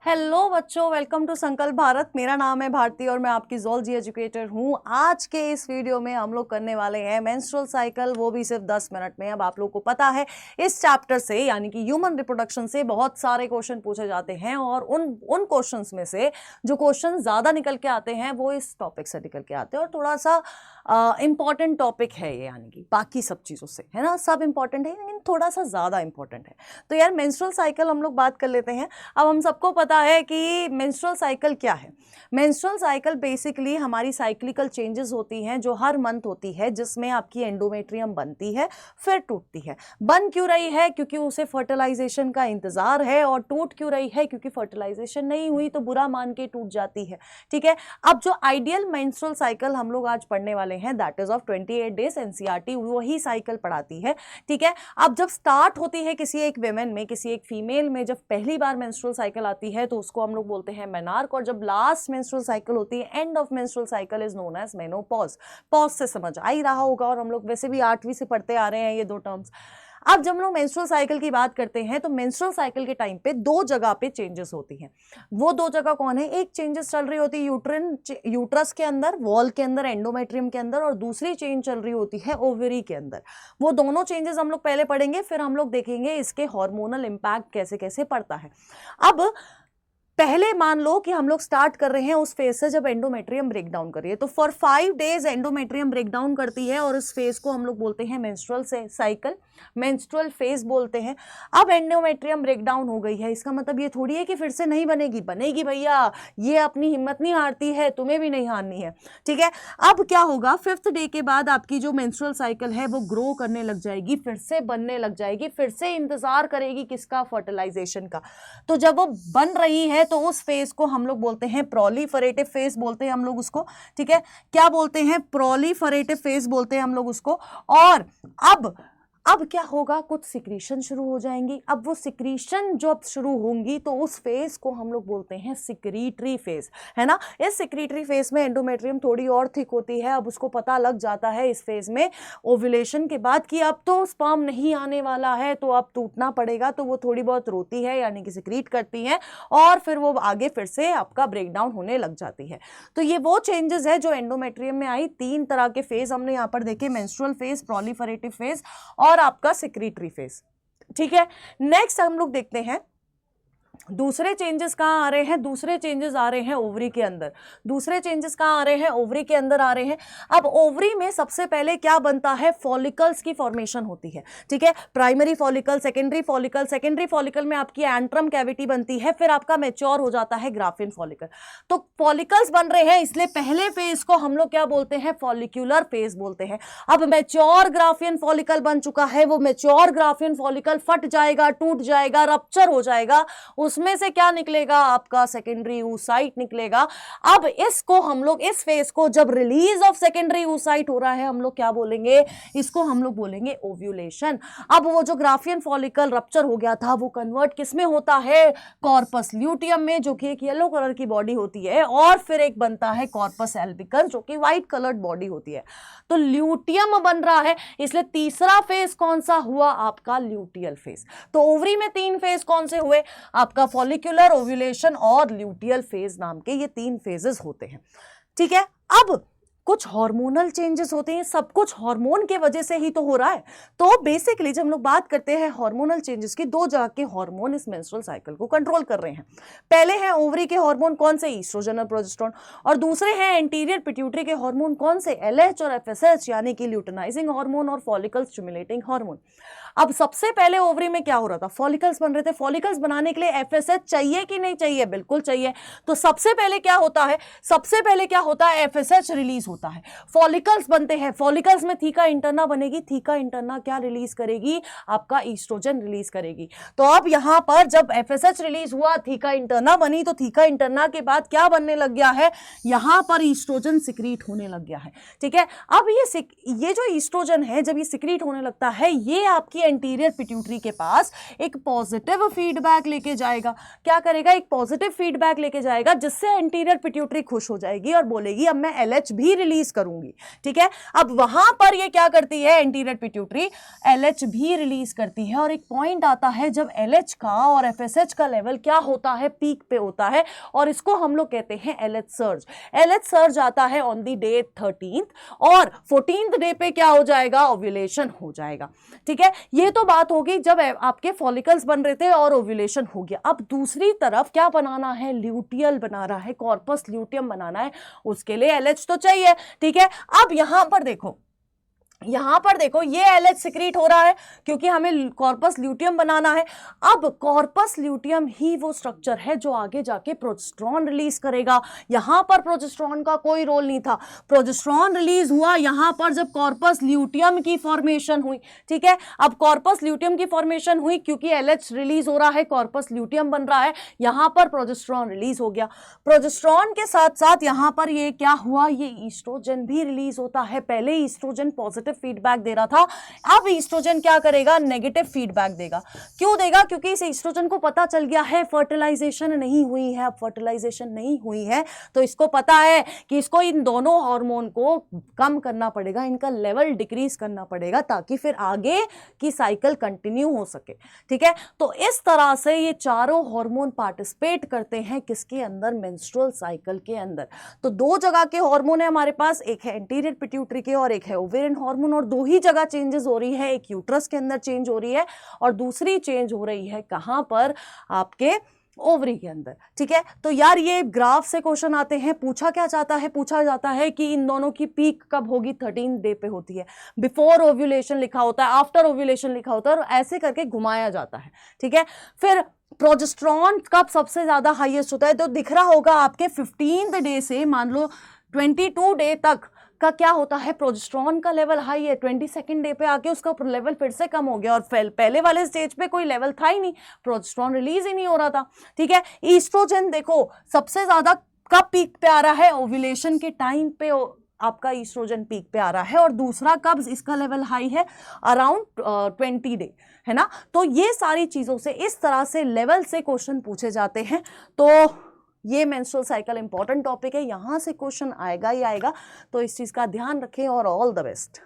Hello बच्चों, welcome to संकल्प भारत। मेरा नाम है भारती और मैं आपकी ज़ूलॉजी एजुकेटर हूँ। आज के इस वीडियो में हम लोग करने वाले हैं मेंस्ट्रुअल साइकिल, वो भी सिर्फ 10 मिनट में। अब आप लोग को पता है इस चैप्टर से यानी कि ह्यूमन रिप्रोडक्शन से बहुत सारे क्वेश्चन पूछे जाते हैं और उन क्वेश्चंस में से जो क्वेश्चन ज़्यादा निकल के आते हैं वो इस टॉपिक से निकल के आते हैं और थोड़ा सा इंपॉर्टेंट टॉपिक है ये, यानी कि बाकी सब चीज़ों से, है ना। सब इंपॉर्टेंट है लेकिन थोड़ा सा ज़्यादा इंपॉर्टेंट है। तो यार मेंस्ट्रुअल साइकिल हम लोग बात कर लेते हैं। अब हम सबको पता है कि मेंस्ट्रुअल साइकिल क्या है। मेंस्ट्रुअल साइकिल बेसिकली हमारी साइक्लिकल चेंजेस होती हैं जो हर मंथ होती है, जिसमें आपकी एंडोमेट्रियम बनती है फिर टूटती है। बन क्यों रही है? क्योंकि उसे फर्टिलाइजेशन का इंतजार है। और टूट क्यों रही है? क्योंकि फर्टिलाइजेशन नहीं हुई तो बुरा मान के टूट जाती है। ठीक है। अब जो आइडियल मेंस्ट्रुअल साइकिल हम लोग आज पढ़ने वाले हैं that is of 28 days. NCERT वही साइकिल पढ़ाती है। ठीक है। अब जब स्टार्ट होती है किसी एक विमेन में, किसी एक फीमेल में, जब पहली बार मेंस्ट्रुअल साइकिल आती है तो उसको हम लोग बोलते हैं मेनार्क। और जब लास्ट मेंस्ट्रुअल साइकिल होती है, end of menstrual cycle is known as menopause. Pause से समझ आ ही रहा होगा और हम लोग वैसे भी 8वीं से पढ़ते आ रहे हैं ये दो टर्म्स। अब जब हम लोग मेंस्ट्रुअल साइकिल की बात करते हैं तो मेंस्ट्रुअल साइकिल के टाइम पे दो जगह पे चेंजेस होती हैं। वो दो जगह कौन है? एक चेंजेस चल रही होती है यूट्रस के अंदर, वॉल के अंदर, एंडोमेट्रियम के अंदर, और दूसरी चेंज चल रही होती है ओवरी के अंदर। वो दोनों चेंजेस हम लोग पहले पढ़ेंगे, फिर हम लोग देखेंगे इसके हार्मोनल इंपैक्ट कैसे कैसे पड़ता है। अब पहले मान लो कि हम लोग स्टार्ट कर रहे हैं उस फेज से जब एंडोमेट्रियम ब्रेक डाउन कर रही है। तो for 5 days endometrium break down करती है और इस फेज को हम लोग बोलते हैं मेंस्ट्रुअल साइकिल, मेंस्ट्रुअल फेज बोलते हैं। अब एंडोमेट्रियम ब्रेक डाउन हो गई है, इसका मतलब ये थोड़ी है कि फिर से नहीं बनेगी। बनेगी भैया, ये अपनी हिम्मत नहीं हारती है, तुम्हें भी नहीं हारनी है। ठीक है। अब क्या होगा? 5th डे के बाद आपकी जो मेंस्ट्रुअल साइकिल है वो ग्रो करने लग जाएगी, फिर से बनने लग जाएगी, फिर से इंतजार करेगी किसका? फर्टिलाइजेशन का। तो जब वो बन रही है तो उस फेज को हम लोग बोलते हैं प्रोलिफरेटिव फेज बोलते हैं हम लोग उसको। ठीक है। क्या बोलते हैं? प्रोलिफरेटिव फेज बोलते हैं हम लोग उसको। और अब क्या होगा? कुछ सिक्रीशन शुरू हो जाएंगी। अब वो सिक्रीशन जब शुरू होंगी तो उस फेज को हम लोग बोलते हैं सिक्रीटरी फेज, है ना। इस सिक्रीटरी फेज में एंडोमेट्रियम थोड़ी और थिक होती है। अब उसको पता लग जाता है इस फेज में ओव्यूलेशन के बाद कि अब तो स्पर्म नहीं आने वाला है, तो अब टूटना पड़ेगा। तो वो थोड़ी बहुत रोती है, यानी कि सिक्रीट करती है, और फिर वो आगे फिर से आपका ब्रेकडाउन होने लग जाती है। तो ये वो चेंजेस है जो एंडोमेट्रियम में आई। 3 तरह के फेज हमने यहाँ पर देखे, मेंस्ट्रुअल फेज, प्रोलिफरेटिव फेज और आपका सिक्रीटरी फेज। ठीक है। नेक्स्ट हम लोग देखते हैं दूसरे चेंजेस कहाँ आ रहे हैं। दूसरे चेंजेस आ रहे हैं ओवरी के अंदर। दूसरे चेंजेस कहाँ आ रहे हैं? ओवरी के अंदर आ रहे हैं। अब ओवरी में सबसे पहले क्या बनता है? फॉलिकल्स की फॉर्मेशन होती है। ठीक है। Primary follicle, secondary follicle, secondary follicle में आपकी एंट्रम कैविटी बनती है, फिर आपका मैच्योर हो जाता है ग्राफिन फॉलिकल। तो फॉलिकल्स बन रहे हैं, इसलिए पहले फेज को हम लोग क्या बोलते हैं? फॉलिक्यूलर फेज बोलते हैं। अब मैच्योर ग्राफिन फॉलिकल बन चुका है, वो मैच्योर ग्राफिन फॉलिकल फट जाएगा, टूट जाएगा, रप्चर हो जाएगा, उसमें से क्या निकलेगा? आपका सेकेंडरी oocyte निकलेगा। अब इसको हम लोग, इस फेज को जब रिलीज ऑफ सेकेंडरी oocyte हो रहा है, हम लोग क्या बोलेंगे? इसको हम लोग बोलेंगे ओव्यूलेशन। अब वो जो ग्राफियन फॉलिकल रप्चर हो गया था वो कन्वर्ट किसमें होता है? कॉर्पस ल्यूटियम में, जो कि एक येलो कलर की बॉडी होती है, और फिर एक बनता है कॉर्पस एल्बिकस जो कि व्हाइट कलर्ड बॉडी होती है। तो ल्यूटियम बन रहा है, इसलिए तीसरा फेज कौन सा हुआ? आपका ल्यूटियल फेज। तो ओवरी में 3 फेज कौन से हुए? आपका फॉलिक्यूलर, ओव्यूलेशन और ल्यूटियल फेज नाम के ये 3 फेजेस होते हैं। ठीक है। अब कुछ हार्मोनल चेंजेस होते हैं, सब कुछ हार्मोन के वजह से ही तो हो रहा है। तो बेसिकली जब हम लोग बात करते हैं हार्मोनल चेंजेस की, 2 जगह के हार्मोन इस मेंस्ट्रुअल साइकिल को कंट्रोल कर रहे हैं। पहले हैं ओवरी के हार्मोन, कौन से? ईस्ट्रोजन और प्रोजेस्टेरोन। और दूसरे हैं एंटीरियर पिट्यूटरी के हार्मोन, कौन से? LH और FSH, यानी कि ल्यूटिनाइजिंग हार्मोन और फॉलिकल स्टिमुलेटिंग हार्मोन। अब सबसे पहले ओवरी में क्या हो रहा था? फॉलिकल्स बन रहे थे। फॉलिकल्स बनाने के लिए FSH चाहिए कि नहीं चाहिए? बिल्कुल चाहिए। तो सबसे पहले क्या होता है? सबसे पहले क्या होता है? FSH रिलीज होता है, फॉलिकल्स बनते हैं। फॉलिकल्स में थीका इंटरना बनेगी। थीका इंटरना क्या रिलीज करेगी? आपका ईस्ट्रोजन रिलीज करेगी। तो अब यहां पर जब FSH रिलीज हुआ, थीका इंटरना बनी, तो थीका इंटरना के बाद क्या बनने लग गया है? यहां पर ईस्ट्रोजन सिक्रीट होने लग गया है। ठीक है। अब ये जो ईस्ट्रोजन है, जब ये सिक्रीट होने लगता है, ये आपकी एंटीरियर पिट्यूटरी के पास एक पॉजिटिव फीडबैक लेके जाएगा। क्या करेगा? एक पॉजिटिव फीडबैक लेके जाएगा, जिससे एंटीरियर पिट्यूटरी खुश हो जाएगी और बोलेगी अब मैं LH भी रिलीज करूंगी। ठीक है, अब वहां पर ये क्या करती है, एंटीरियर पिट्यूटरी LH भी रिलीज करती है, और एक पॉइंट आता है जब LH का और FSH का लेवल क्या होता है, पीक पे होता है, और इसको हम लोग कहते हैं LH सर्ज। LH सर्ज आता है ऑन द डे 13th, और 14th डे पे क्या हो जाएगा, ओव्यूलेशन हो जाएगा। ठीक है, ये तो बात होगी जब आपके फॉलिकल्स बन रहे थे और ओव्यूलेशन हो गया। अब दूसरी तरफ क्या बनाना है, ल्यूटियल बना रहा है, कॉर्पस ल्यूटियम बनाना है, उसके लिए LH तो चाहिए। ठीक है, अब यहां पर देखो, ये LH सिक्रीट हो रहा है क्योंकि हमें कॉर्पस ल्यूटियम बनाना है। अब कॉर्पस ल्यूटियम ही वो स्ट्रक्चर है जो आगे जाके प्रोजेस्टेरॉन रिलीज करेगा। यहां पर प्रोजेस्टेरॉन का कोई रोल नहीं था, प्रोजेस्टेरॉन रिलीज हुआ यहां पर जब कॉर्पस ल्यूटियम की फॉर्मेशन हुई। ठीक है, अब कॉर्पस ल्यूटियम की फॉर्मेशन हुई क्योंकि LH रिलीज हो रहा है, कॉर्पस ल्यूटियम बन रहा है, यहां पर प्रोजेस्टेरॉन रिलीज हो गया। प्रोजेस्टेरॉन के साथ साथ यहां पर ये क्या हुआ, ये ईस्ट्रोजन भी रिलीज होता है। पहले ईस्ट्रोजन पॉजिटिव फीडबैक दे रहा था, अब ईस्ट्रोजन क्या करेगा, नेगेटिव फीडबैक देगा। क्यों देगा? क्योंकि इस ईस्ट्रोजन को पता चल गया है फर्टिलाइजेशन नहीं हुई है। अब फर्टिलाइजेशन नहीं हुई है तो इसको पता है कि इसको इन दोनों हार्मोन को कम करना पड़ेगा, इनका लेवल डिक्रीज करना पड़ेगा, ताकि फिर आगे की साइकिल कंटिन्यू हो सके। ठीक है, तो इस तरह से ये चारों हार्मोन पार्टिसिपेट करते हैं किसके अंदर, मेंस्ट्रुअल साइकिल के अंदर। तो दो जगह के हार्मोन है हमारे पास, एक है एंटीरियर पिट्यूटरी के और एक है ओवेरियन हार्मोन, और दो ही जगह चेंजेस हो रही है, एक यूट्रस के अंदर चेंज हो रही है और दूसरी चेंज हो रही है कहां पर, आपके ओवरी के अंदर। ठीक है, तो यार ये ग्राफ से क्वेश्चन आते हैं, पूछा क्या जाता है, पूछा जाता है कि इन दोनों की पीक कब होगी, 13 डे पे होती है। बिफोर ओव्यूलेशन लिखा होता है, आफ्टर ओव्यूलेशन लिखा होता है, और ऐसे करके घुमाया जाता है। ठीक है, फिर प्रोजेस्टेरॉन कब सबसे ज्यादा हाईएस्ट होता है, तो दिख रहा होगा आपके 15th डे से मान लो 22 डे तक का क्या होता है, प्रोजेस्टेरॉन का लेवल हाई है, 22nd डे पे आके उसका लेवल फिर से कम हो गया, और पहले वाले स्टेज पे कोई लेवल था ही नहीं, प्रोजेस्टेरॉन रिलीज ही नहीं हो रहा था। ठीक है, ईस्ट्रोजन देखो सबसे ज्यादा कब पीक पे आ रहा है, ओव्यूलेशन के टाइम पे आपका ईस्ट्रोजन पीक पे आ रहा है, और दूसरा कब इसका लेवल हाई है, अराउंड 20 डे, है ना। तो ये सारी चीजों से इस तरह से लेवल से क्वेश्चन पूछे जाते हैं। तो ये मेंस्ट्रुअल साइकिल इंपॉर्टेंट टॉपिक है, यहां से क्वेश्चन आएगा ही आएगा, तो इस चीज का ध्यान रखें और ऑल द बेस्ट।